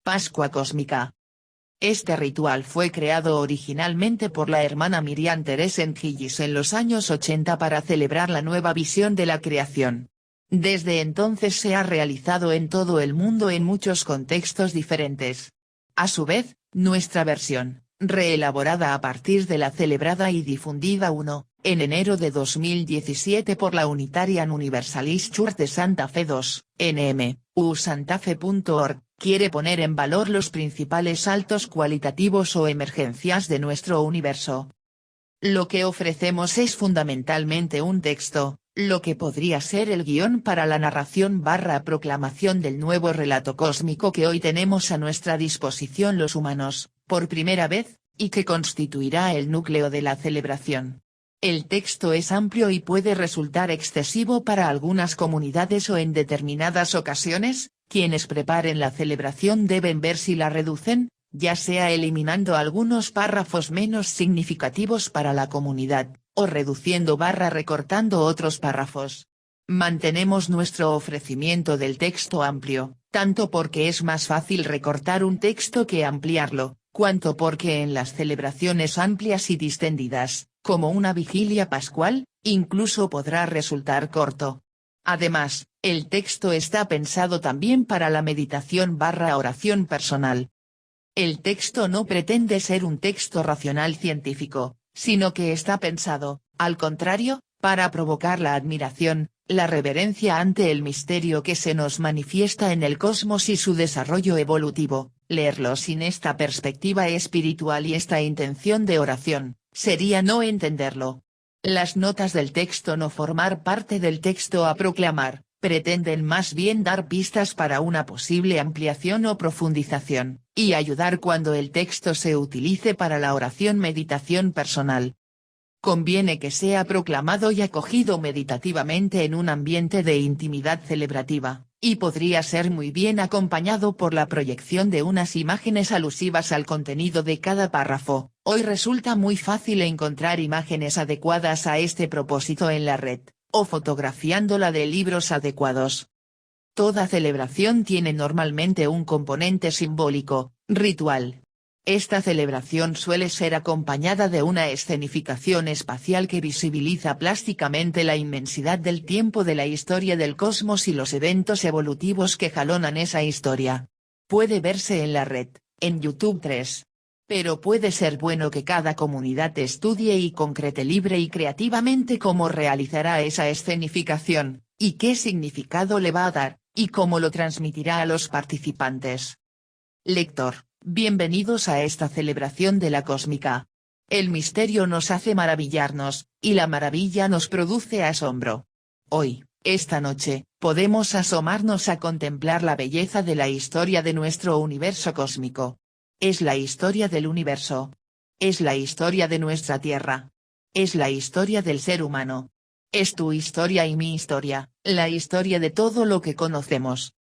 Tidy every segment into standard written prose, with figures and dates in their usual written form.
Pascua Cósmica. Este ritual fue creado originalmente por la hermana Miriam Therese Gillis en los años 80 para celebrar la nueva visión de la creación. Desde entonces se ha realizado en todo el mundo en muchos contextos diferentes. A su vez, nuestra versión, reelaborada a partir de la celebrada y difundida en enero de 2017 por la Unitarian Universalist Church de Santa Fe 2, NM, usantafe.org, quiere poner en valor los principales saltos cualitativos o emergencias de nuestro universo. Lo que ofrecemos es fundamentalmente un texto, lo que podría ser el guión para la narración/proclamación del nuevo relato cósmico que hoy tenemos a nuestra disposición los humanos, por primera vez, y que constituirá el núcleo de la celebración. El texto es amplio y puede resultar excesivo para algunas comunidades o en determinadas ocasiones, quienes preparen la celebración deben ver si la reducen, ya sea eliminando algunos párrafos menos significativos para la comunidad, o reduciendo/recortando otros párrafos. Mantenemos nuestro ofrecimiento del texto amplio, tanto porque es más fácil recortar un texto que ampliarlo, cuanto porque en las celebraciones amplias y distendidas, como una vigilia pascual, incluso podrá resultar corto. Además, el texto está pensado también para la meditación/oración personal. El texto no pretende ser un texto racional científico, sino que está pensado, al contrario, para provocar la admiración, la reverencia ante el misterio que se nos manifiesta en el cosmos y su desarrollo evolutivo. Leerlo sin esta perspectiva espiritual y esta intención de oración, sería no entenderlo. Las notas del texto no formar parte del texto a proclamar, pretenden más bien dar pistas para una posible ampliación o profundización, y ayudar cuando el texto se utilice para la oración-meditación personal. Conviene que sea proclamado y acogido meditativamente en un ambiente de intimidad celebrativa, y podría ser muy bien acompañado por la proyección de unas imágenes alusivas al contenido de cada párrafo. Hoy resulta muy fácil encontrar imágenes adecuadas a este propósito en la red, o fotografiándola de libros adecuados. Toda celebración tiene normalmente un componente simbólico, ritual. Esta celebración suele ser acompañada de una escenificación espacial que visibiliza plásticamente la inmensidad del tiempo de la historia del cosmos y los eventos evolutivos que jalonan esa historia. Puede verse en la red, en YouTube 3. Pero puede ser bueno que cada comunidad estudie y concrete libre y creativamente cómo realizará esa escenificación, y qué significado le va a dar, y cómo lo transmitirá a los participantes. Lector, bienvenidos a esta celebración de la cósmica. El misterio nos hace maravillarnos, y la maravilla nos produce asombro. Hoy, esta noche, podemos asomarnos a contemplar la belleza de la historia de nuestro universo cósmico. Es la historia del universo. Es la historia de nuestra Tierra. Es la historia del ser humano. Es tu historia y mi historia, la historia de todo lo que conocemos.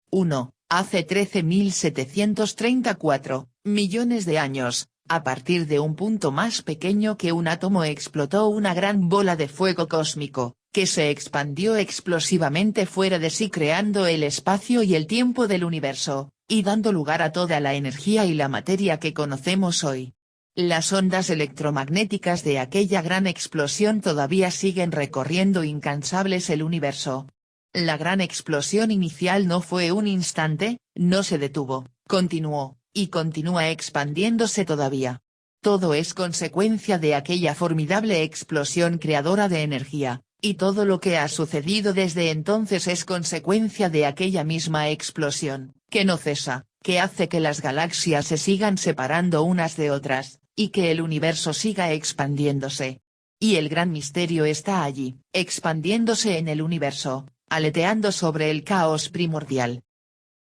1. Hace 13.734 millones de años, a partir de un punto más pequeño que un átomo explotó una gran bola de fuego cósmico, que se expandió explosivamente fuera de sí creando el espacio y el tiempo del universo, y dando lugar a toda la energía y la materia que conocemos hoy. Las ondas electromagnéticas de aquella gran explosión todavía siguen recorriendo incansables el universo. La gran explosión inicial no fue un instante, no se detuvo, continuó, y continúa expandiéndose todavía. Todo es consecuencia de aquella formidable explosión creadora de energía, y todo lo que ha sucedido desde entonces es consecuencia de aquella misma explosión, que no cesa, que hace que las galaxias se sigan separando unas de otras, y que el universo siga expandiéndose. Y el gran misterio está allí, expandiéndose en el universo, aleteando sobre el caos primordial.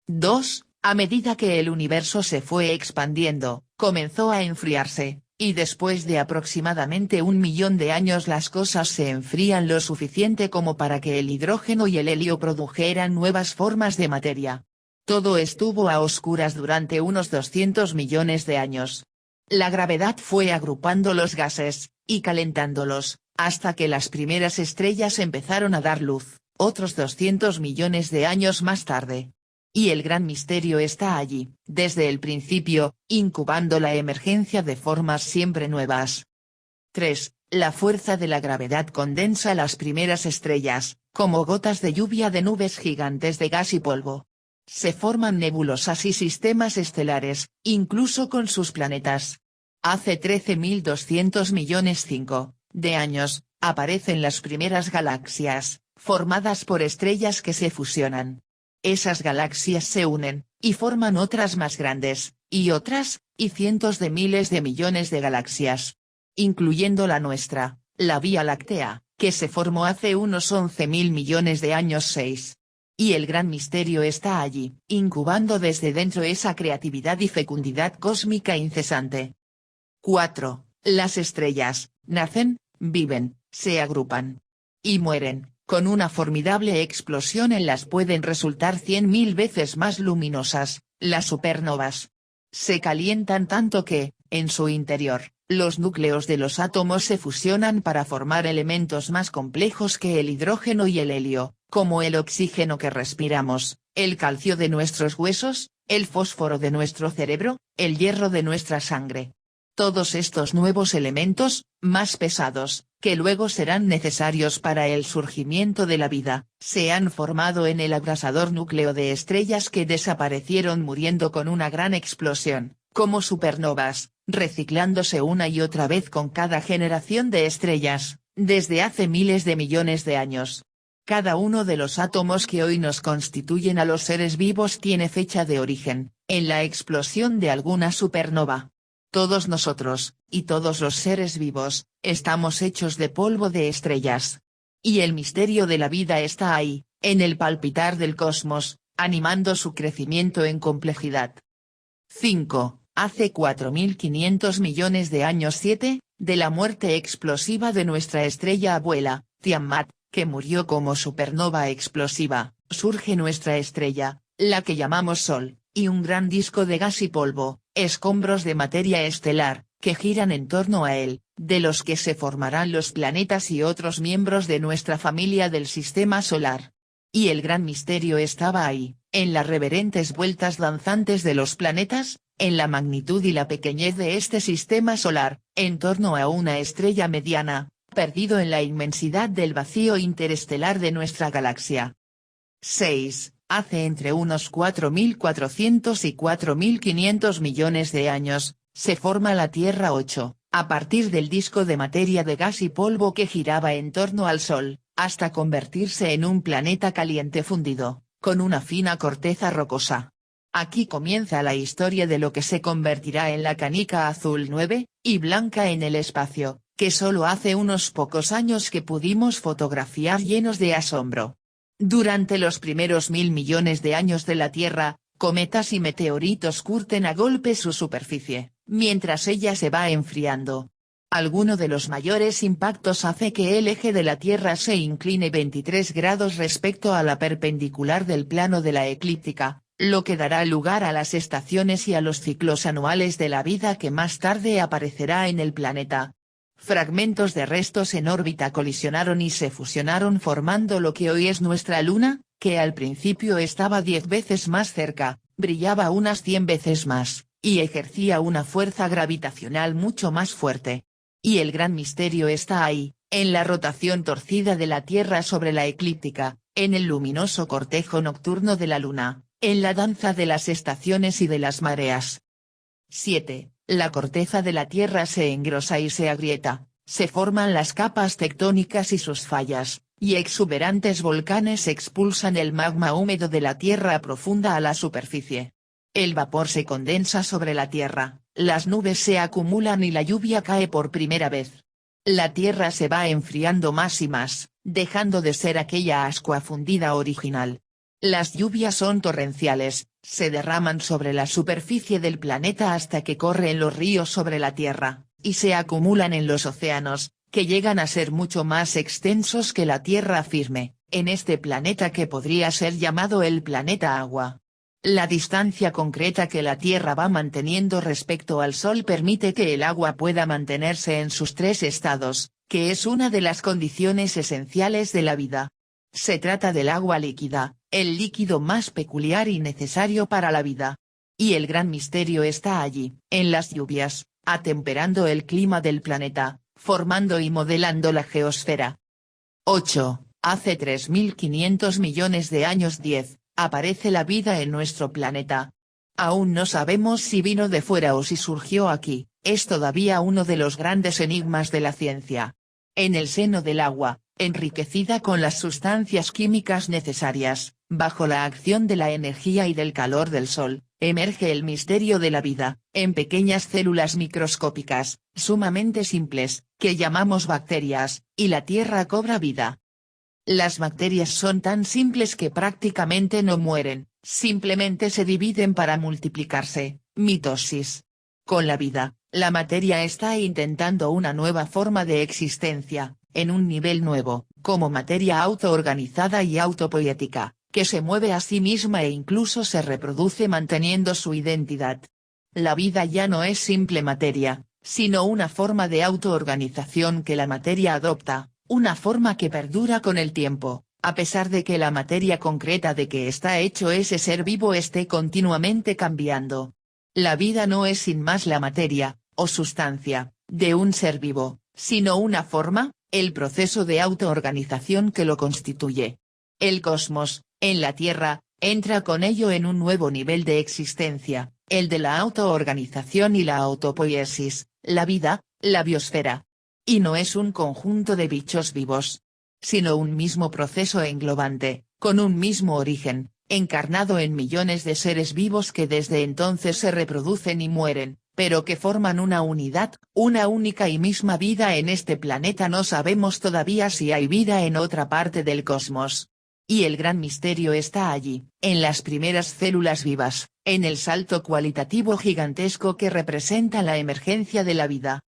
2. A medida que el universo se fue expandiendo, comenzó a enfriarse, y después de aproximadamente 1 millón de años las cosas se enfrían lo suficiente como para que el hidrógeno y el helio produjeran nuevas formas de materia. Todo estuvo a oscuras durante unos 200 millones de años. La gravedad fue agrupando los gases, y calentándolos, hasta que las primeras estrellas empezaron a dar luz, otros 200 millones de años más tarde. Y el gran misterio está allí, desde el principio, incubando la emergencia de formas siempre nuevas. 3. La fuerza de la gravedad condensa las primeras estrellas, como gotas de lluvia de nubes gigantes de gas y polvo. Se forman nebulosas y sistemas estelares, incluso con sus planetas. Hace 13.200 millones de años, aparecen las primeras galaxias, formadas por estrellas que se fusionan. Esas galaxias se unen, y forman otras más grandes, y otras, y cientos de miles de millones de galaxias. Incluyendo la nuestra, la Vía Láctea, que se formó hace unos 11.000 millones de años 6. Y el gran misterio está allí, incubando desde dentro esa creatividad y fecundidad cósmica incesante. 4. Las estrellas, nacen, viven, se agrupan. Y mueren, con una formidable explosión en las pueden resultar 100.000 veces más luminosas, las supernovas. Se calientan tanto que, en su interior, los núcleos de los átomos se fusionan para formar elementos más complejos que el hidrógeno y el helio, como el oxígeno que respiramos, el calcio de nuestros huesos, el fósforo de nuestro cerebro, el hierro de nuestra sangre. Todos estos nuevos elementos, más pesados, que luego serán necesarios para el surgimiento de la vida, se han formado en el abrasador núcleo de estrellas que desaparecieron muriendo con una gran explosión, como supernovas, reciclándose una y otra vez con cada generación de estrellas, desde hace miles de millones de años. Cada uno de los átomos que hoy nos constituyen a los seres vivos tiene fecha de origen, en la explosión de alguna supernova. Todos nosotros, y todos los seres vivos, estamos hechos de polvo de estrellas. Y el misterio de la vida está ahí, en el palpitar del cosmos, animando su crecimiento en complejidad. 5. Hace 4.500 millones de años 7, de la muerte explosiva de nuestra estrella abuela, Tiamat, que murió como supernova explosiva, surge nuestra estrella, la que llamamos Sol, y un gran disco de gas y polvo, escombros de materia estelar, que giran en torno a él, de los que se formarán los planetas y otros miembros de nuestra familia del sistema solar. Y el gran misterio estaba ahí, en las reverentes vueltas danzantes de los planetas, en la magnitud y la pequeñez de este sistema solar, en torno a una estrella mediana, perdido en la inmensidad del vacío interestelar de nuestra galaxia. 6. Hace entre unos 4.400 y 4.500 millones de años, se forma la Tierra 8, a partir del disco de materia de gas y polvo que giraba en torno al Sol, hasta convertirse en un planeta caliente fundido, con una fina corteza rocosa. Aquí comienza la historia de lo que se convertirá en la canica azul 9, y blanca en el espacio, que solo hace unos pocos años que pudimos fotografiar llenos de asombro. Durante los primeros 1.000 millones de años de la Tierra, cometas y meteoritos curten a golpe su superficie, mientras ella se va enfriando. Alguno de los mayores impactos hace que el eje de la Tierra se incline 23 grados respecto a la perpendicular del plano de la eclíptica, lo que dará lugar a las estaciones y a los ciclos anuales de la vida que más tarde aparecerá en el planeta. Fragmentos de restos en órbita colisionaron y se fusionaron formando lo que hoy es nuestra Luna, que al principio estaba 10 veces más cerca, brillaba unas 100 veces más, y ejercía una fuerza gravitacional mucho más fuerte. Y el gran misterio está ahí, en la rotación torcida de la Tierra sobre la eclíptica, en el luminoso cortejo nocturno de la Luna, en la danza de las estaciones y de las mareas. 7. La corteza de la Tierra se engrosa y se agrieta, se forman las capas tectónicas y sus fallas, y exuberantes volcanes expulsan el magma húmedo de la Tierra profunda a la superficie. El vapor se condensa sobre la Tierra, las nubes se acumulan y la lluvia cae por primera vez. La Tierra se va enfriando más y más, dejando de ser aquella ascua fundida original. Las lluvias son torrenciales, se derraman sobre la superficie del planeta hasta que corren los ríos sobre la Tierra, y se acumulan en los océanos, que llegan a ser mucho más extensos que la Tierra firme, en este planeta que podría ser llamado el planeta agua. La distancia concreta que la Tierra va manteniendo respecto al Sol permite que el agua pueda mantenerse en sus tres estados, que es una de las condiciones esenciales de la vida. Se trata del agua líquida, el líquido más peculiar y necesario para la vida. Y el gran misterio está allí, en las lluvias, atemperando el clima del planeta, formando y modelando la geosfera. 8. Hace 3.500 millones de años. 10. Aparece la vida en nuestro planeta. Aún no sabemos si vino de fuera o si surgió aquí, es todavía uno de los grandes enigmas de la ciencia. En el seno del agua, enriquecida con las sustancias químicas necesarias, bajo la acción de la energía y del calor del sol, emerge el misterio de la vida, en pequeñas células microscópicas, sumamente simples, que llamamos bacterias, y la Tierra cobra vida. Las bacterias son tan simples que prácticamente no mueren, simplemente se dividen para multiplicarse, mitosis. Con la vida, la materia está intentando una nueva forma de existencia, en un nivel nuevo, como materia autoorganizada y autopoética, que se mueve a sí misma e incluso se reproduce manteniendo su identidad. La vida ya no es simple materia, sino una forma de autoorganización que la materia adopta, una forma que perdura con el tiempo, a pesar de que la materia concreta de que está hecho ese ser vivo esté continuamente cambiando. La vida no es sin más la materia, o sustancia, de un ser vivo, sino una forma, el proceso de autoorganización que lo constituye. El cosmos, en la Tierra, entra con ello en un nuevo nivel de existencia, el de la autoorganización y la autopoiesis, la vida, la biosfera. Y no es un conjunto de bichos vivos, sino un mismo proceso englobante, con un mismo origen, encarnado en millones de seres vivos que desde entonces se reproducen y mueren, pero que forman una unidad, una única y misma vida en este planeta. No sabemos todavía si hay vida en otra parte del cosmos. Y el gran misterio está allí, en las primeras células vivas, en el salto cualitativo gigantesco que representa la emergencia de la vida.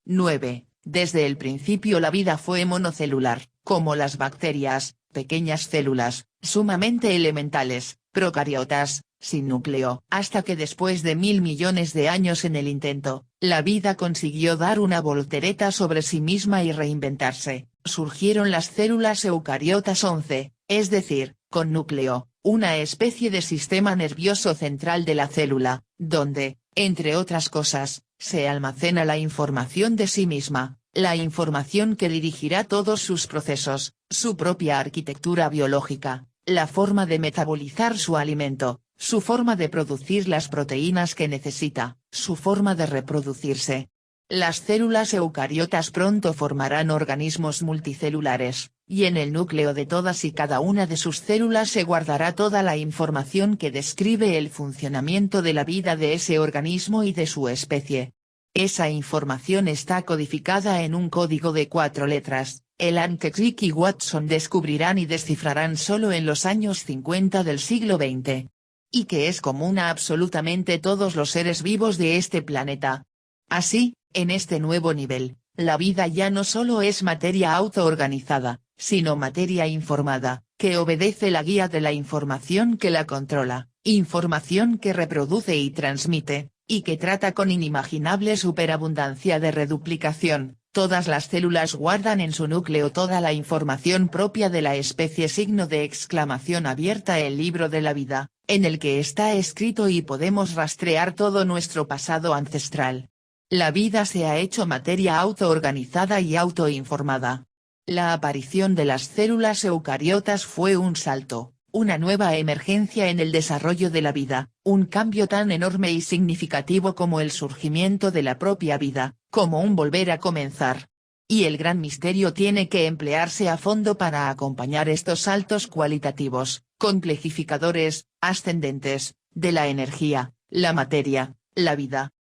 9. Desde el principio la vida fue monocelular, como las bacterias, pequeñas células, sumamente elementales, procariotas, sin núcleo. Hasta que después de 1.000 millones de años en el intento, la vida consiguió dar una voltereta sobre sí misma y reinventarse, surgieron las células eucariotas 11, es decir, con núcleo, una especie de sistema nervioso central de la célula, donde, entre otras cosas, se almacena la información de sí misma, la información que dirigirá todos sus procesos, su propia arquitectura biológica, la forma de metabolizar su alimento, su forma de producir las proteínas que necesita, su forma de reproducirse. Las células eucariotas pronto formarán organismos multicelulares, y en el núcleo de todas y cada una de sus células se guardará toda la información que describe el funcionamiento de la vida de ese organismo y de su especie. Esa información está codificada en un código de 4 letras, el que Crick y Watson descubrirán y descifrarán solo en los años 50 del siglo XX. Y que es común a absolutamente todos los seres vivos de este planeta. Así, en este nuevo nivel, la vida ya no solo es materia autoorganizada, sino materia informada, que obedece la guía de la información que la controla, información que reproduce y transmite, y que trata con inimaginable superabundancia de reduplicación. Todas las células guardan en su núcleo toda la información propia de la especie. Signo de exclamación abierta. El libro de la vida, en el que está escrito y podemos rastrear todo nuestro pasado ancestral. La vida se ha hecho materia autoorganizada y autoinformada. La aparición de las células eucariotas fue un salto, una nueva emergencia en el desarrollo de la vida, un cambio tan enorme y significativo como el surgimiento de la propia vida, como un volver a comenzar. Y el gran misterio tiene que emplearse a fondo para acompañar estos saltos cualitativos, complejificadores, ascendentes, de la energía, la materia, la vida.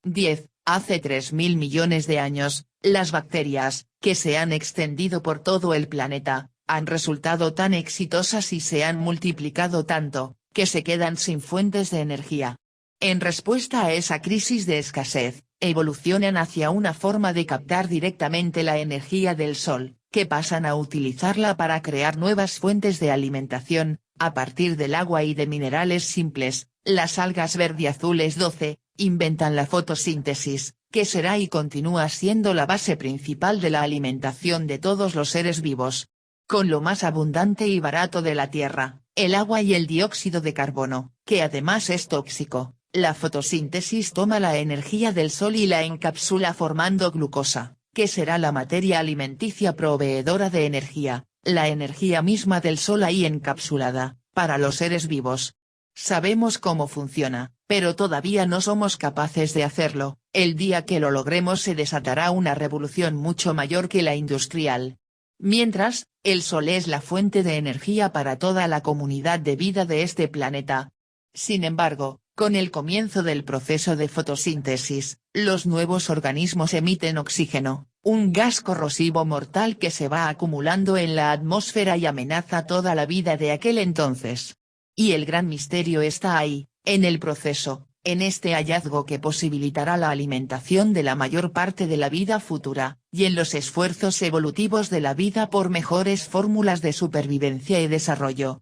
10. Hace 3.000 millones de años, las bacterias, que se han extendido por todo el planeta, han resultado tan exitosas y se han multiplicado tanto, que se quedan sin fuentes de energía. En respuesta a esa crisis de escasez, evolucionan hacia una forma de captar directamente la energía del sol, que pasan a utilizarla para crear nuevas fuentes de alimentación, a partir del agua y de minerales simples. Las algas verdiazules 12, inventan la fotosíntesis, que será y continúa siendo la base principal de la alimentación de todos los seres vivos. con lo más abundante y barato de la Tierra, el agua y el dióxido de carbono, que además es tóxico. La fotosíntesis toma la energía del sol y la encapsula formando glucosa, que será la materia alimenticia proveedora de energía, la energía misma del sol ahí encapsulada, para los seres vivos. Sabemos cómo funciona, pero todavía no somos capaces de hacerlo. El día que lo logremos se desatará una revolución mucho mayor que la industrial. Mientras, el sol es la fuente de energía para toda la comunidad de vida de este planeta. Sin embargo, con el comienzo del proceso de fotosíntesis, los nuevos organismos emiten oxígeno, un gas corrosivo mortal que se va acumulando en la atmósfera y amenaza toda la vida de aquel entonces. Y el gran misterio está ahí, en el proceso, en este hallazgo que posibilitará la alimentación de la mayor parte de la vida futura, y en los esfuerzos evolutivos de la vida por mejores fórmulas de supervivencia y desarrollo.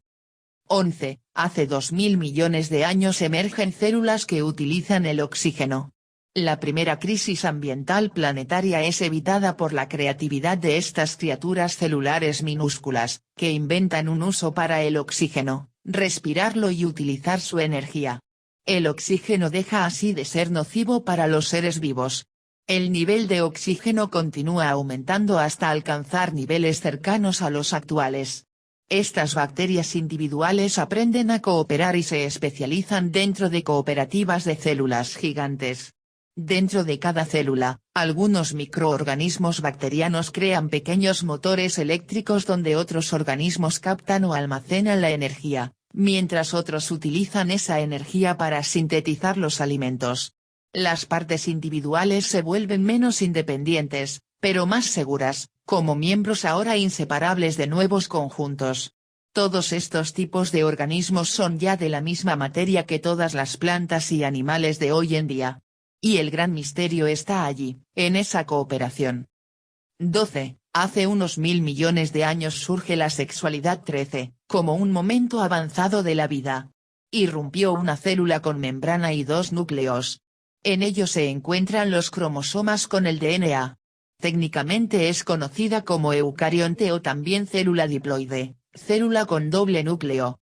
11. Hace 2000 millones de años emergen células que utilizan el oxígeno. La primera crisis ambiental planetaria es evitada por la creatividad de estas criaturas celulares minúsculas, que inventan un uso para el oxígeno, respirarlo y utilizar su energía. El oxígeno deja así de ser nocivo para los seres vivos. El nivel de oxígeno continúa aumentando hasta alcanzar niveles cercanos a los actuales. Estas bacterias individuales aprenden a cooperar y se especializan dentro de cooperativas de células gigantes. Dentro de cada célula, algunos microorganismos bacterianos crean pequeños motores eléctricos donde otros organismos captan o almacenan la energía, mientras otros utilizan esa energía para sintetizar los alimentos. Las partes individuales se vuelven menos independientes, pero más seguras, como miembros ahora inseparables de nuevos conjuntos. Todos estos tipos de organismos son ya de la misma materia que todas las plantas y animales de hoy en día. Y el gran misterio está allí, en esa cooperación. 12. Hace unos 1000 millones de años surge la sexualidad. 13, como un momento avanzado de la vida. Irrumpió una célula con membrana y dos núcleos. En ellos se encuentran los cromosomas con el DNA. Técnicamente es conocida como eucarionte o también célula diploide, célula con doble núcleo.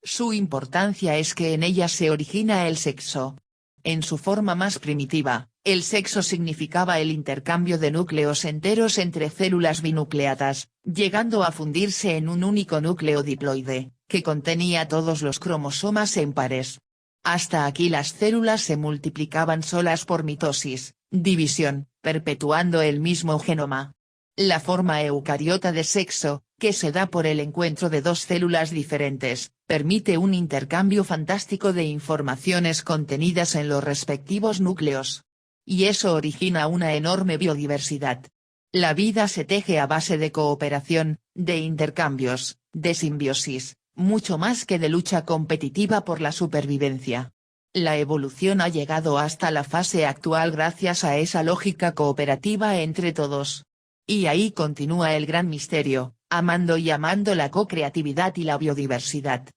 Su importancia es que en ella se origina el sexo. En su forma más primitiva, el sexo significaba el intercambio de núcleos enteros entre células binucleadas, llegando a fundirse en un único núcleo diploide, que contenía todos los cromosomas en pares. Hasta aquí las células se multiplicaban solas por mitosis, división, perpetuando el mismo genoma. La forma eucariota de sexo, que se da por el encuentro de dos células diferentes, permite un intercambio fantástico de informaciones contenidas en los respectivos núcleos. Y eso origina una enorme biodiversidad. La vida se teje a base de cooperación, de intercambios, de simbiosis, mucho más que de lucha competitiva por la supervivencia. La evolución ha llegado hasta la fase actual gracias a esa lógica cooperativa entre todos. Y ahí continúa el gran misterio, amando y amando la co-creatividad y la biodiversidad.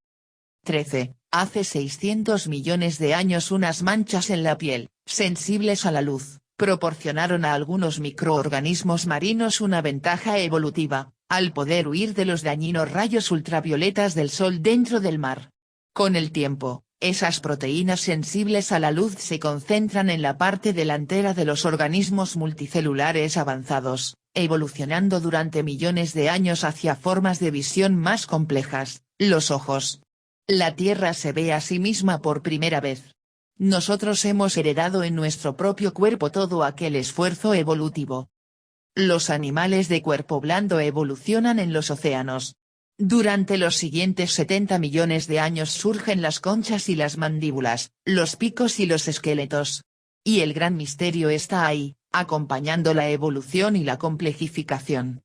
13. Hace 600 millones de años unas manchas en la piel, sensibles a la luz, proporcionaron a algunos microorganismos marinos una ventaja evolutiva, al poder huir de los dañinos rayos ultravioletas del sol dentro del mar. Con el tiempo, esas proteínas sensibles a la luz se concentran en la parte delantera de los organismos multicelulares avanzados, evolucionando durante millones de años hacia formas de visión más complejas, los ojos. La Tierra se ve a sí misma por primera vez. Nosotros hemos heredado en nuestro propio cuerpo todo aquel esfuerzo evolutivo. Los animales de cuerpo blando evolucionan en los océanos. Durante los siguientes 70 millones de años surgen las conchas y las mandíbulas, los picos y los esqueletos. Y el gran misterio está ahí, acompañando la evolución y la complejificación.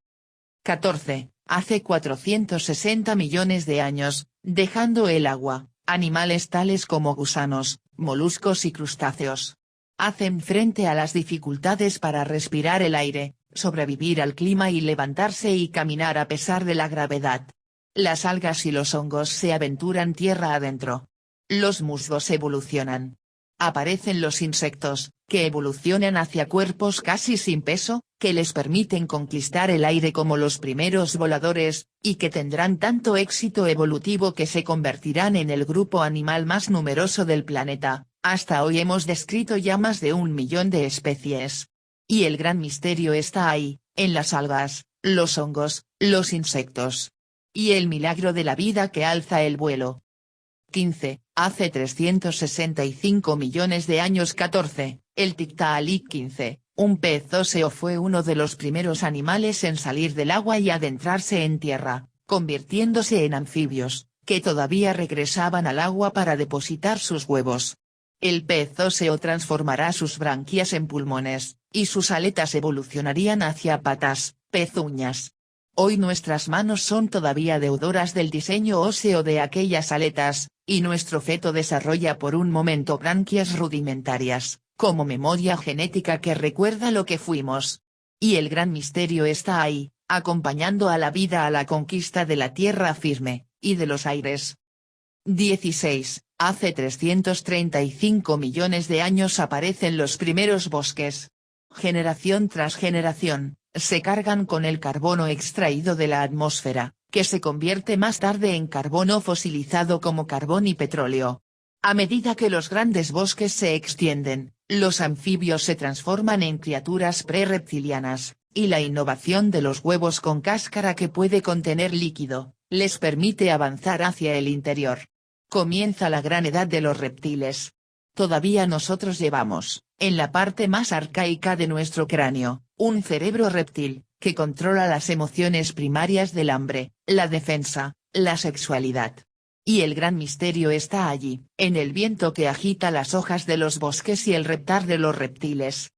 14. Hace 460 millones de años, dejando el agua, animales tales como gusanos, moluscos y crustáceos hacen frente a las dificultades para respirar el aire, sobrevivir al clima y levantarse y caminar a pesar de la gravedad. Las algas y los hongos se aventuran tierra adentro. Los musgos evolucionan. Aparecen los insectos, que evolucionan hacia cuerpos casi sin peso, que les permiten conquistar el aire como los primeros voladores, y que tendrán tanto éxito evolutivo que se convertirán en el grupo animal más numeroso del planeta. Hasta hoy hemos descrito ya más de 1 millón de especies. Y el gran misterio está ahí, en las algas, los hongos, los insectos. Y el milagro de la vida que alza el vuelo. 15. Hace 365 millones de años. 14. El Tiktaalik 15, un pez óseo, fue uno de los primeros animales en salir del agua y adentrarse en tierra, convirtiéndose en anfibios, que todavía regresaban al agua para depositar sus huevos. El pez óseo transformará sus branquias en pulmones, y sus aletas evolucionarían hacia patas, pezuñas. Hoy nuestras manos son todavía deudoras del diseño óseo de aquellas aletas, y nuestro feto desarrolla por un momento branquias rudimentarias, como memoria genética que recuerda lo que fuimos. Y el gran misterio está ahí, acompañando a la vida a la conquista de la tierra firme, y de los aires. 16. Hace 335 millones de años aparecen los primeros bosques. Generación tras generación, se cargan con el carbono extraído de la atmósfera, que se convierte más tarde en carbono fosilizado como carbón y petróleo. A medida que los grandes bosques se extienden, los anfibios se transforman en criaturas prereptilianas, y la innovación de los huevos con cáscara que puede contener líquido, les permite avanzar hacia el interior. Comienza la gran edad de los reptiles. Todavía nosotros llevamos, en la parte más arcaica de nuestro cráneo, un cerebro reptil, que controla las emociones primarias del hambre, la defensa, la sexualidad. Y el gran misterio está allí, en el viento que agita las hojas de los bosques y el reptar de los reptiles.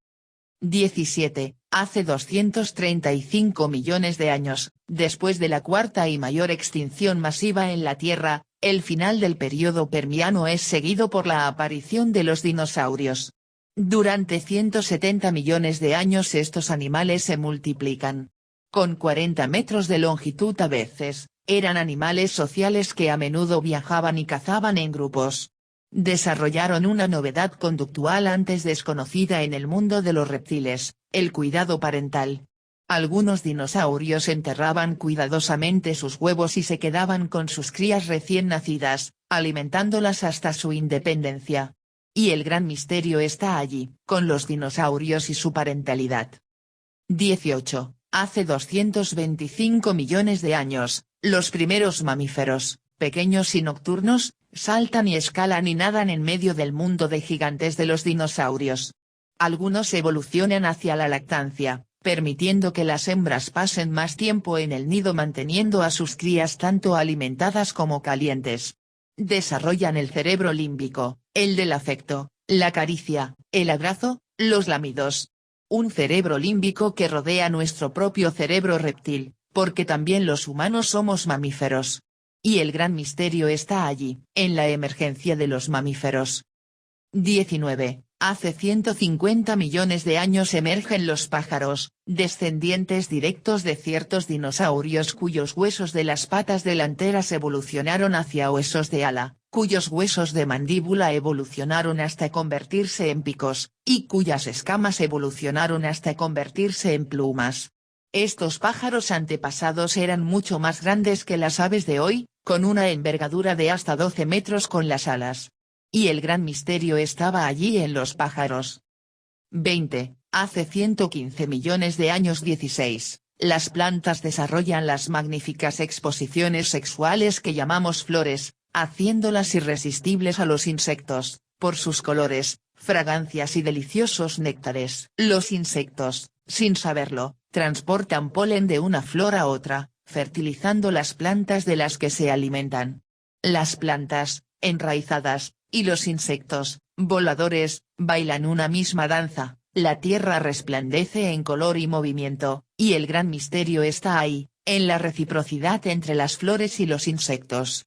17. Hace 235 millones de años, después de la cuarta y mayor extinción masiva en la Tierra, el final del período Permiano es seguido por la aparición de los dinosaurios. Durante 170 millones de años estos animales se multiplican. Con 40 metros de longitud a veces, eran animales sociales que a menudo viajaban y cazaban en grupos. Desarrollaron una novedad conductual antes desconocida en el mundo de los reptiles, el cuidado parental. Algunos dinosaurios enterraban cuidadosamente sus huevos y se quedaban con sus crías recién nacidas, alimentándolas hasta su independencia. Y el gran misterio está allí, con los dinosaurios y su parentalidad. 18. Hace 225 millones de años, los primeros mamíferos, pequeños y nocturnos, saltan y escalan y nadan en medio del mundo de gigantes de los dinosaurios. Algunos evolucionan hacia la lactancia, permitiendo que las hembras pasen más tiempo en el nido manteniendo a sus crías tanto alimentadas como calientes. Desarrollan el cerebro límbico, el del afecto, la caricia, el abrazo, los lamidos. Un cerebro límbico que rodea nuestro propio cerebro reptil, porque también los humanos somos mamíferos. Y el gran misterio está allí, en la emergencia de los mamíferos. 19. Hace 150 millones de años emergen los pájaros, descendientes directos de ciertos dinosaurios cuyos huesos de las patas delanteras evolucionaron hacia huesos de ala, cuyos huesos de mandíbula evolucionaron hasta convertirse en picos, y cuyas escamas evolucionaron hasta convertirse en plumas. Estos pájaros antepasados eran mucho más grandes que las aves de hoy, con una envergadura de hasta 12 metros con las alas. Y el gran misterio estaba allí en los pájaros. 20. Hace 115 millones de años. 16. Las plantas desarrollan las magníficas exposiciones sexuales que llamamos flores, haciéndolas irresistibles a los insectos, por sus colores, fragancias y deliciosos néctares. Los insectos, sin saberlo, transportan polen de una flor a otra, fertilizando las plantas de las que se alimentan. Las plantas, enraizadas, y los insectos, voladores, bailan una misma danza, la tierra resplandece en color y movimiento, y el gran misterio está ahí, en la reciprocidad entre las flores y los insectos.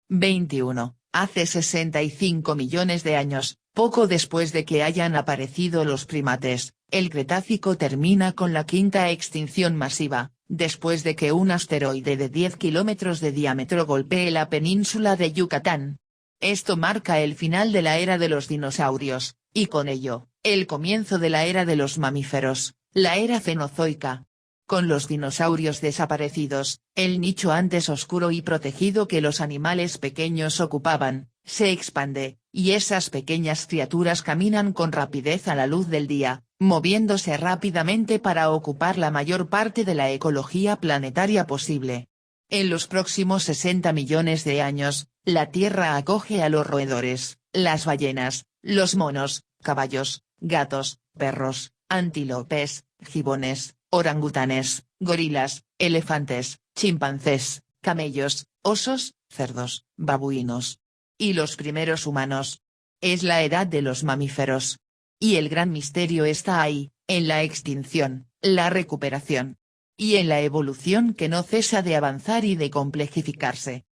21. Hace 65 millones de años, poco después de que hayan aparecido los primates, el Cretácico termina con la quinta extinción masiva, después de que un asteroide de 10 kilómetros de diámetro golpee la península de Yucatán. Esto marca el final de la era de los dinosaurios, y con ello, el comienzo de la era de los mamíferos, La era cenozoica. Con los dinosaurios desaparecidos, el nicho antes oscuro y protegido que los animales pequeños ocupaban, se expande, y esas pequeñas criaturas caminan con rapidez a la luz del día, moviéndose rápidamente para ocupar la mayor parte de la ecología planetaria posible. En los próximos 60 millones de años, la Tierra acoge a los roedores, las ballenas, los monos, caballos, gatos, perros, antílopes, gibones, orangutanes, gorilas, elefantes, chimpancés, camellos, osos, cerdos, babuinos. Y los primeros humanos. Es la edad de los mamíferos. Y el gran misterio está ahí, en la extinción, la recuperación. Y en la evolución que no cesa de avanzar y de complejificarse.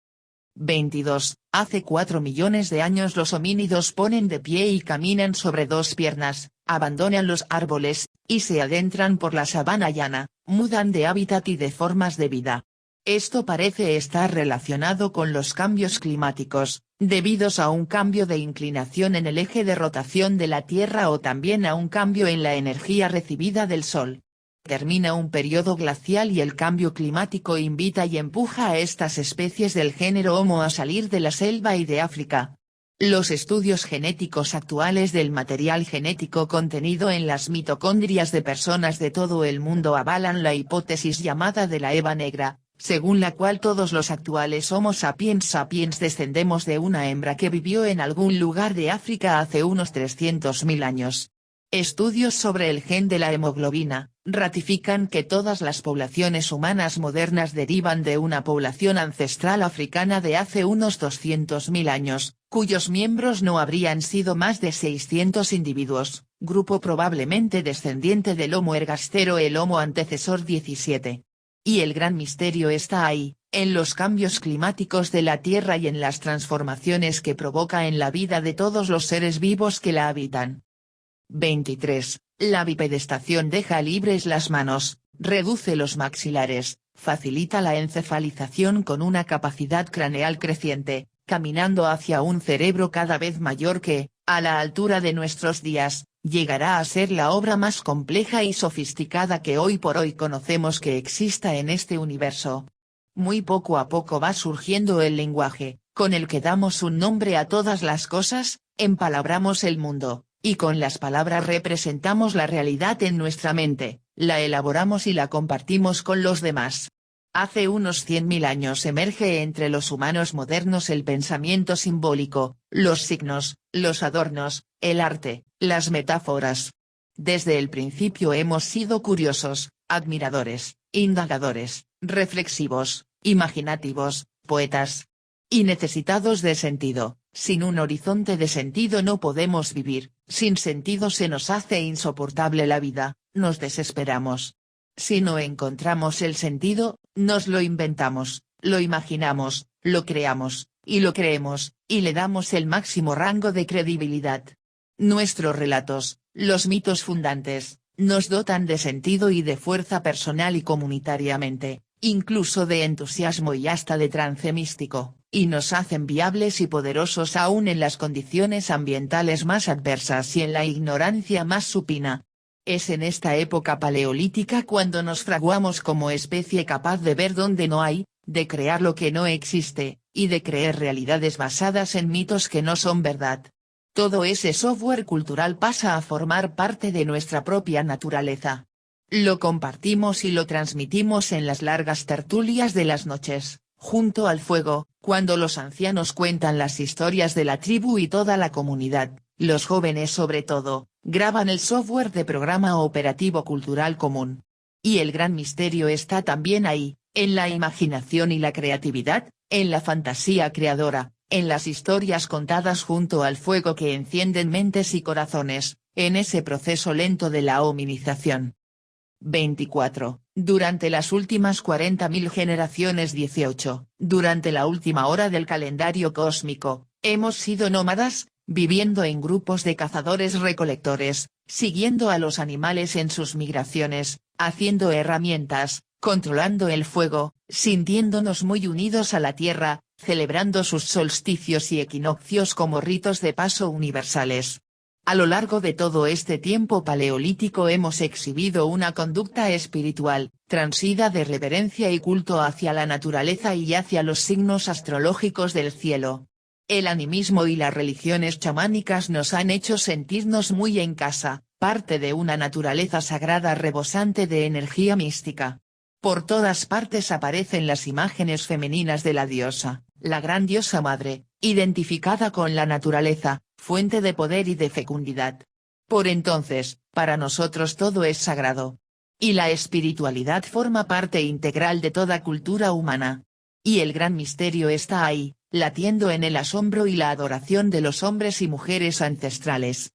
22. Hace 4 millones de años los homínidos ponen de pie y caminan sobre dos piernas, abandonan los árboles, y se adentran por la sabana llana, mudan de hábitat y de formas de vida. Esto parece estar relacionado con los cambios climáticos, debidos a un cambio de inclinación en el eje de rotación de la Tierra o también a un cambio en la energía recibida del Sol. Termina un periodo glacial y el cambio climático invita y empuja a estas especies del género Homo a salir de la selva y de África. Los estudios genéticos actuales del material genético contenido en las mitocondrias de personas de todo el mundo avalan la hipótesis llamada de la Eva negra, según la cual todos los actuales Homo sapiens sapiens descendemos de una hembra que vivió en algún lugar de África hace unos 300.000 años. Estudios sobre el gen de la hemoglobina, ratifican que todas las poblaciones humanas modernas derivan de una población ancestral africana de hace unos 200.000 años, cuyos miembros no habrían sido más de 600 individuos, grupo probablemente descendiente del Homo ergastero, el Homo antecesor 17. Y el gran misterio está ahí, en los cambios climáticos de la Tierra y en las transformaciones que provoca en la vida de todos los seres vivos que la habitan. 23. La bipedestación deja libres las manos, reduce los maxilares, facilita la encefalización con una capacidad craneal creciente, caminando hacia un cerebro cada vez mayor que, a la altura de nuestros días, llegará a ser la obra más compleja y sofisticada que hoy por hoy conocemos que exista en este universo. Muy poco a poco va surgiendo el lenguaje, con el que damos un nombre a todas las cosas, empalabramos el mundo. Y con las palabras representamos la realidad en nuestra mente, la elaboramos y la compartimos con los demás. Hace unos 100.000 años emerge entre los humanos modernos el pensamiento simbólico, los signos, los adornos, el arte, las metáforas. Desde el principio hemos sido curiosos, admiradores, indagadores, reflexivos, imaginativos, poetas. Y necesitados de sentido. Sin un horizonte de sentido no podemos vivir, sin sentido se nos hace insoportable la vida, nos desesperamos. Si no encontramos el sentido, nos lo inventamos, lo imaginamos, lo creamos, y lo creemos, y le damos el máximo rango de credibilidad. Nuestros relatos, los mitos fundantes, nos dotan de sentido y de fuerza personal y comunitariamente, incluso de entusiasmo y hasta de trance místico, y nos hacen viables y poderosos aún en las condiciones ambientales más adversas y en la ignorancia más supina. Es en esta época paleolítica cuando nos fraguamos como especie capaz de ver donde no hay, de crear lo que no existe, y de creer realidades basadas en mitos que no son verdad. Todo ese software cultural pasa a formar parte de nuestra propia naturaleza. Lo compartimos y lo transmitimos en las largas tertulias de las noches, junto al fuego, cuando los ancianos cuentan las historias de la tribu y toda la comunidad, los jóvenes sobre todo, graban el software de programa operativo cultural común. Y el gran misterio está también ahí, en la imaginación y la creatividad, en la fantasía creadora, en las historias contadas junto al fuego que encienden mentes y corazones, en ese proceso lento de la hominización. 24. Durante las últimas 40.000 generaciones 18, durante la última hora del calendario cósmico, hemos sido nómadas, viviendo en grupos de cazadores-recolectores, siguiendo a los animales en sus migraciones, haciendo herramientas, controlando el fuego, sintiéndonos muy unidos a la tierra, celebrando sus solsticios y equinoccios como ritos de paso universales. A lo largo de todo este tiempo paleolítico hemos exhibido una conducta espiritual, transida de reverencia y culto hacia la naturaleza y hacia los signos astrológicos del cielo. El animismo y las religiones chamánicas nos han hecho sentirnos muy en casa, parte de una naturaleza sagrada rebosante de energía mística. Por todas partes aparecen las imágenes femeninas de la diosa, la gran diosa madre, identificada con la naturaleza, fuente de poder y de fecundidad. Por entonces, para nosotros todo es sagrado. Y la espiritualidad forma parte integral de toda cultura humana. Y el gran misterio está ahí, latiendo en el asombro y la adoración de los hombres y mujeres ancestrales.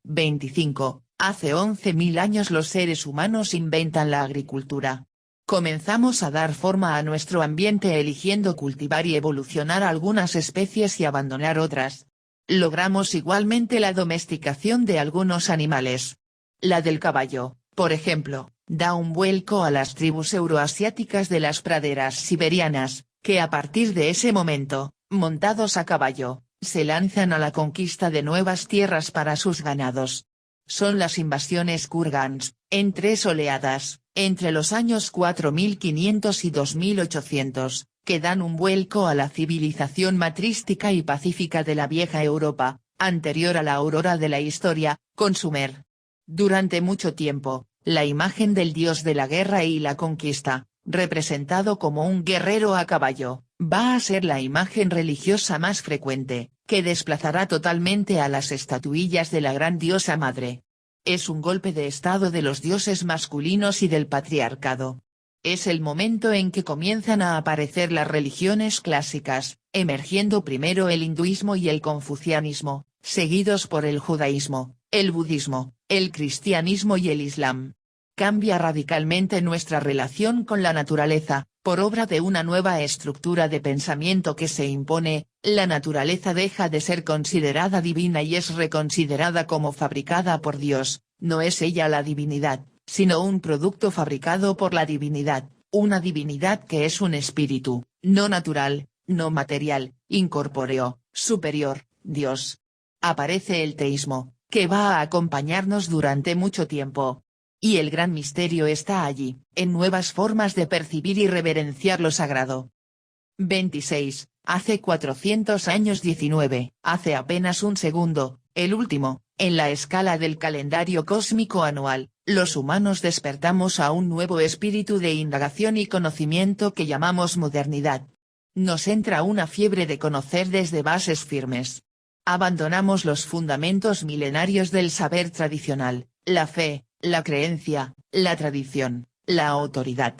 25. Hace 11.000 años los seres humanos inventan la agricultura. Comenzamos a dar forma a nuestro ambiente eligiendo cultivar y evolucionar algunas especies y abandonar otras. Logramos igualmente la domesticación de algunos animales. La del caballo, por ejemplo, da un vuelco a las tribus euroasiáticas de las praderas siberianas, que a partir de ese momento, montados a caballo, se lanzan a la conquista de nuevas tierras para sus ganados. Son las invasiones kurgans, en 3 oleadas, entre los años 4500 y 2800, que dan un vuelco a la civilización matrística y pacífica de la vieja Europa, anterior a la aurora de la historia, con Sumer. Durante mucho tiempo, la imagen del dios de la guerra y la conquista, representado como un guerrero a caballo, va a ser la imagen religiosa más frecuente, que desplazará totalmente a las estatuillas de la gran diosa madre. Es un golpe de estado de los dioses masculinos y del patriarcado. Es el momento en que comienzan a aparecer las religiones clásicas, emergiendo primero el hinduismo y el confucianismo, seguidos por el judaísmo, el budismo, el cristianismo y el islam. Cambia radicalmente nuestra relación con la naturaleza, por obra de una nueva estructura de pensamiento que se impone, la naturaleza deja de ser considerada divina y es reconsiderada como fabricada por Dios. No es ella la divinidad, sino un producto fabricado por la divinidad, una divinidad que es un espíritu, no natural, no material, incorpóreo, superior, Dios. Aparece el teísmo, que va a acompañarnos durante mucho tiempo. Y el gran misterio está allí, en nuevas formas de percibir y reverenciar lo sagrado. 26. Hace 400 años 19, hace apenas un segundo, el último, en la escala del calendario cósmico anual, los humanos despertamos a un nuevo espíritu de indagación y conocimiento que llamamos modernidad. Nos entra una fiebre de conocer desde bases firmes. Abandonamos los fundamentos milenarios del saber tradicional, la fe, la creencia, la tradición, la autoridad.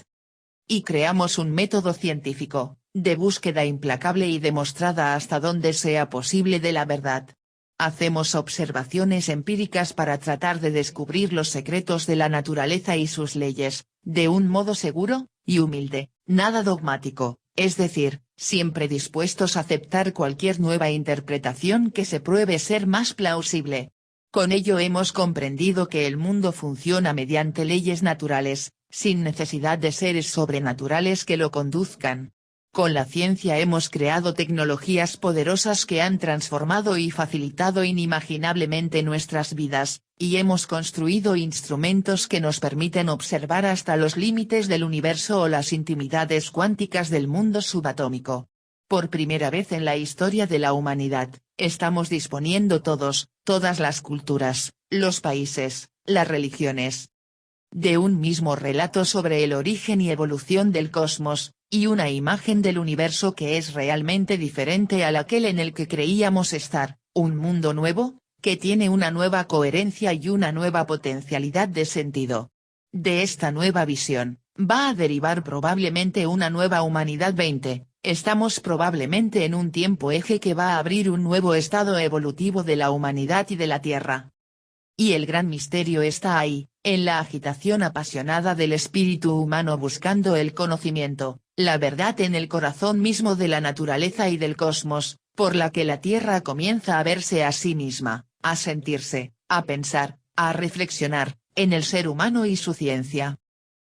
Y creamos un método científico, de búsqueda implacable y demostrada hasta donde sea posible de la verdad. Hacemos observaciones empíricas para tratar de descubrir los secretos de la naturaleza y sus leyes, de un modo seguro y humilde, nada dogmático, es decir, siempre dispuestos a aceptar cualquier nueva interpretación que se pruebe ser más plausible. Con ello hemos comprendido que el mundo funciona mediante leyes naturales, sin necesidad de seres sobrenaturales que lo conduzcan. Con la ciencia hemos creado tecnologías poderosas que han transformado y facilitado inimaginablemente nuestras vidas, y hemos construido instrumentos que nos permiten observar hasta los límites del universo o las intimidades cuánticas del mundo subatómico. Por primera vez en la historia de la humanidad, estamos disponiendo todas las culturas, los países, las religiones, de un mismo relato sobre el origen y evolución del cosmos, y una imagen del universo que es realmente diferente al aquel en el que creíamos estar, un mundo nuevo, que tiene una nueva coherencia y una nueva potencialidad de sentido. De esta nueva visión, va a derivar probablemente una nueva humanidad 20. Estamos probablemente en un tiempo eje que va a abrir un nuevo estado evolutivo de la humanidad y de la Tierra. Y el gran misterio está ahí, en la agitación apasionada del espíritu humano buscando el conocimiento, la verdad en el corazón mismo de la naturaleza y del cosmos, por la que la Tierra comienza a verse a sí misma, a sentirse, a pensar, a reflexionar, en el ser humano y su ciencia.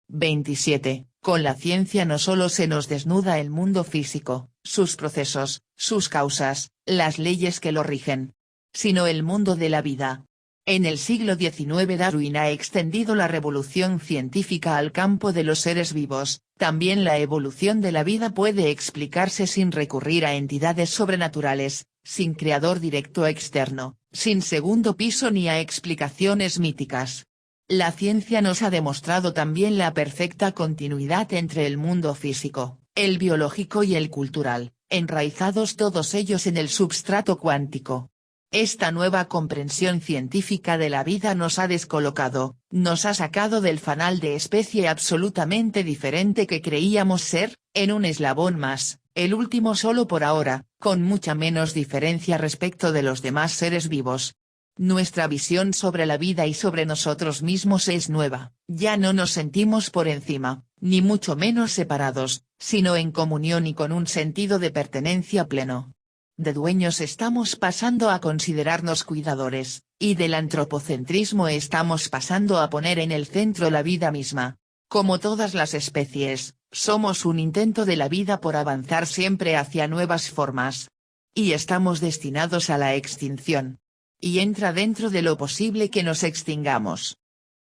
27. Con la ciencia no solo se nos desnuda el mundo físico, sus procesos, sus causas, las leyes que lo rigen. sino el mundo de la vida. En el siglo XIX Darwin ha extendido la revolución científica al campo de los seres vivos. También la evolución de la vida puede explicarse sin recurrir a entidades sobrenaturales, sin creador directo externo, sin segundo piso ni a explicaciones míticas. La ciencia nos ha demostrado también la perfecta continuidad entre el mundo físico, el biológico y el cultural, enraizados todos ellos en el substrato cuántico. Esta nueva comprensión científica de la vida nos ha descolocado, nos ha sacado del fanal de especie absolutamente diferente que creíamos ser, en un eslabón más, el último solo por ahora, con mucha menos diferencia respecto de los demás seres vivos. Nuestra visión sobre la vida y sobre nosotros mismos es nueva, ya no nos sentimos por encima, ni mucho menos separados, sino en comunión y con un sentido de pertenencia pleno. De dueños estamos pasando a considerarnos cuidadores, y del antropocentrismo estamos pasando a poner en el centro la vida misma. Como todas las especies, somos un intento de la vida por avanzar siempre hacia nuevas formas. Y estamos destinados a la extinción. Y entra dentro de lo posible que nos extingamos.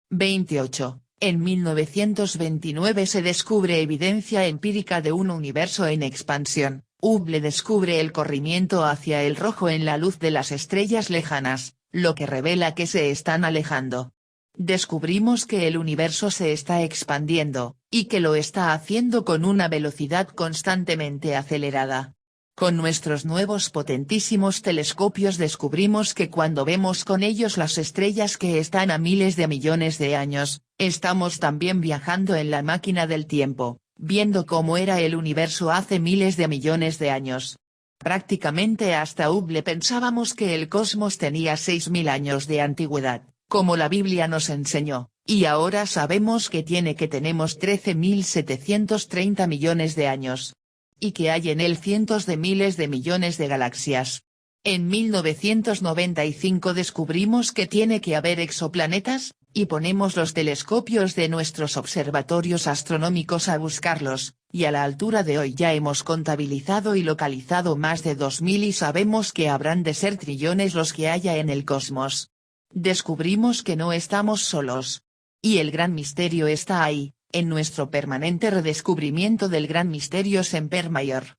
28. En 1929 se descubre evidencia empírica de un universo en expansión. Hubble descubre el corrimiento hacia el rojo en la luz de las estrellas lejanas, lo que revela que se están alejando. Descubrimos que el universo se está expandiendo, y que lo está haciendo con una velocidad constantemente acelerada. Con nuestros nuevos potentísimos telescopios descubrimos que cuando vemos con ellos las estrellas que están a miles de millones de años, estamos también viajando en la máquina del tiempo, viendo cómo era el universo hace miles de millones de años. Prácticamente hasta Hubble pensábamos que el cosmos tenía 6.000 años de antigüedad, como la Biblia nos enseñó, y ahora sabemos que tenemos 13.730 millones de años. Y que hay en él cientos de miles de millones de galaxias. En 1995 descubrimos que tiene que haber exoplanetas, y ponemos los telescopios de nuestros observatorios astronómicos a buscarlos, y a la altura de hoy ya hemos contabilizado y localizado más de 2.000 y sabemos que habrán de ser trillones los que haya en el cosmos. Descubrimos que no estamos solos. Y el gran misterio está ahí, en nuestro permanente redescubrimiento del gran misterio Semper Mayor.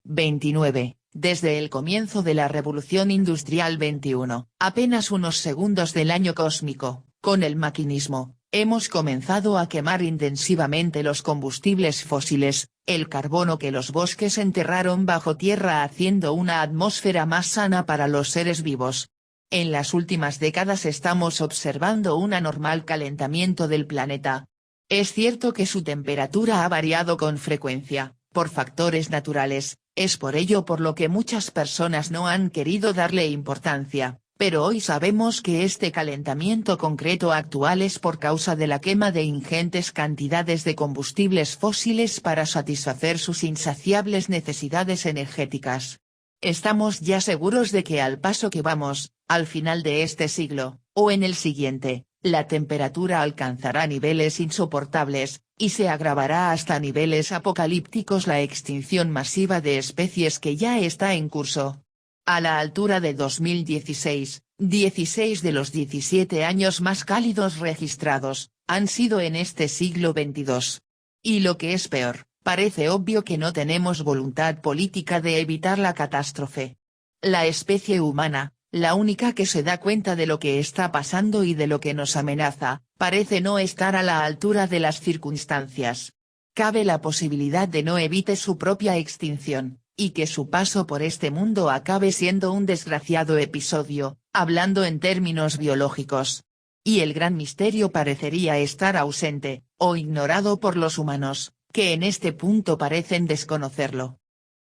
29. Desde el comienzo de la Revolución Industrial 21, apenas unos segundos del año cósmico, con el maquinismo, hemos comenzado a quemar intensivamente los combustibles fósiles, el carbono que los bosques enterraron bajo tierra haciendo una atmósfera más sana para los seres vivos. En las últimas décadas estamos observando un anormal calentamiento del planeta. Es cierto que su temperatura ha variado con frecuencia, por factores naturales, es por ello por lo que muchas personas no han querido darle importancia, pero hoy sabemos que este calentamiento concreto actual es por causa de la quema de ingentes cantidades de combustibles fósiles para satisfacer sus insaciables necesidades energéticas. Estamos ya seguros de que al paso que vamos, al final de este siglo, o en el siguiente, la temperatura alcanzará niveles insoportables, y se agravará hasta niveles apocalípticos la extinción masiva de especies que ya está en curso. A la altura de 2016, 16 de los 17 años más cálidos registrados, han sido en este siglo XXII. Y lo que es peor, parece obvio que no tenemos voluntad política de evitar la catástrofe. La especie humana, la única que se da cuenta de lo que está pasando y de lo que nos amenaza, parece no estar a la altura de las circunstancias. Cabe la posibilidad de no evite su propia extinción, y que su paso por este mundo acabe siendo un desgraciado episodio, hablando en términos biológicos. Y el gran misterio parecería estar ausente, o ignorado por los humanos, que en este punto parecen desconocerlo.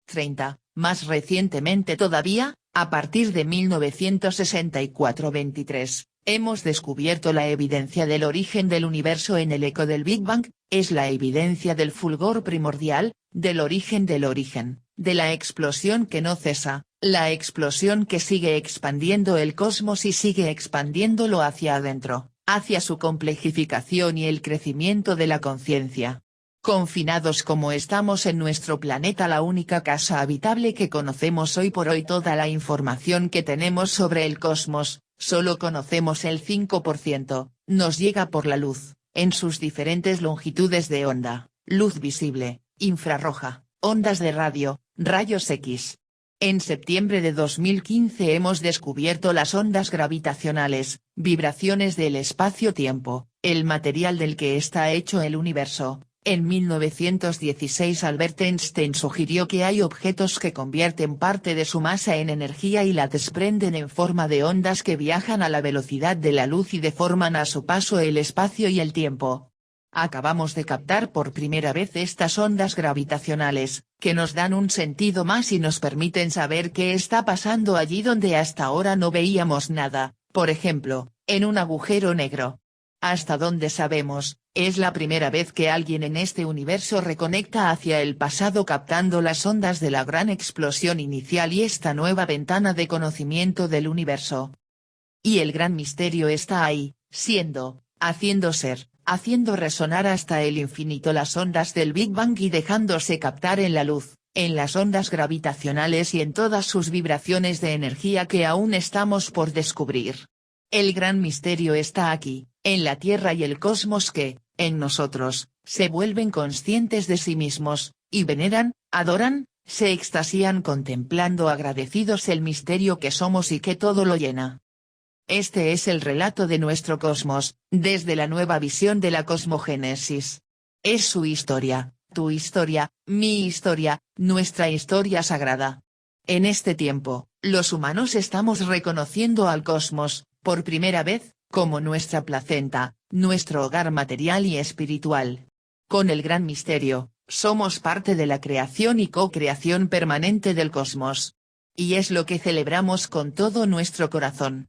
30. Más recientemente todavía, a partir de 1964-23, hemos descubierto la evidencia del origen del universo en el eco del Big Bang, es la evidencia del fulgor primordial, del origen, de la explosión que no cesa, la explosión que sigue expandiendo el cosmos y sigue expandiéndolo hacia adentro, hacia su complejificación y el crecimiento de la conciencia. Confinados como estamos en nuestro planeta, la única casa habitable que conocemos hoy por hoy, toda la información que tenemos sobre el cosmos, solo conocemos el 5%, nos llega por la luz, en sus diferentes longitudes de onda, luz visible, infrarroja, ondas de radio, rayos X. En septiembre de 2015 hemos descubierto las ondas gravitacionales, vibraciones del espacio-tiempo, el material del que está hecho el universo. En 1916 Albert Einstein sugirió que hay objetos que convierten parte de su masa en energía y la desprenden en forma de ondas que viajan a la velocidad de la luz y deforman a su paso el espacio y el tiempo. Acabamos de captar por primera vez estas ondas gravitacionales, que nos dan un sentido más y nos permiten saber qué está pasando allí donde hasta ahora no veíamos nada, por ejemplo, en un agujero negro. Hasta donde sabemos, es la primera vez que alguien en este universo reconecta hacia el pasado captando las ondas de la gran explosión inicial y esta nueva ventana de conocimiento del universo. Y el gran misterio está ahí, siendo, haciendo ser, haciendo resonar hasta el infinito las ondas del Big Bang y dejándose captar en la luz, en las ondas gravitacionales y en todas sus vibraciones de energía que aún estamos por descubrir. El gran misterio está aquí, en la Tierra y el cosmos que, en nosotros, se vuelven conscientes de sí mismos, y veneran, adoran, se extasían contemplando agradecidos el misterio que somos y que todo lo llena. Este es el relato de nuestro cosmos, desde la nueva visión de la cosmogénesis. Es su historia, tu historia, mi historia, nuestra historia sagrada. En este tiempo, los humanos estamos reconociendo al cosmos, por primera vez, como nuestra placenta, nuestro hogar material y espiritual. Con el gran misterio, somos parte de la creación y co-creación permanente del cosmos. Y es lo que celebramos con todo nuestro corazón.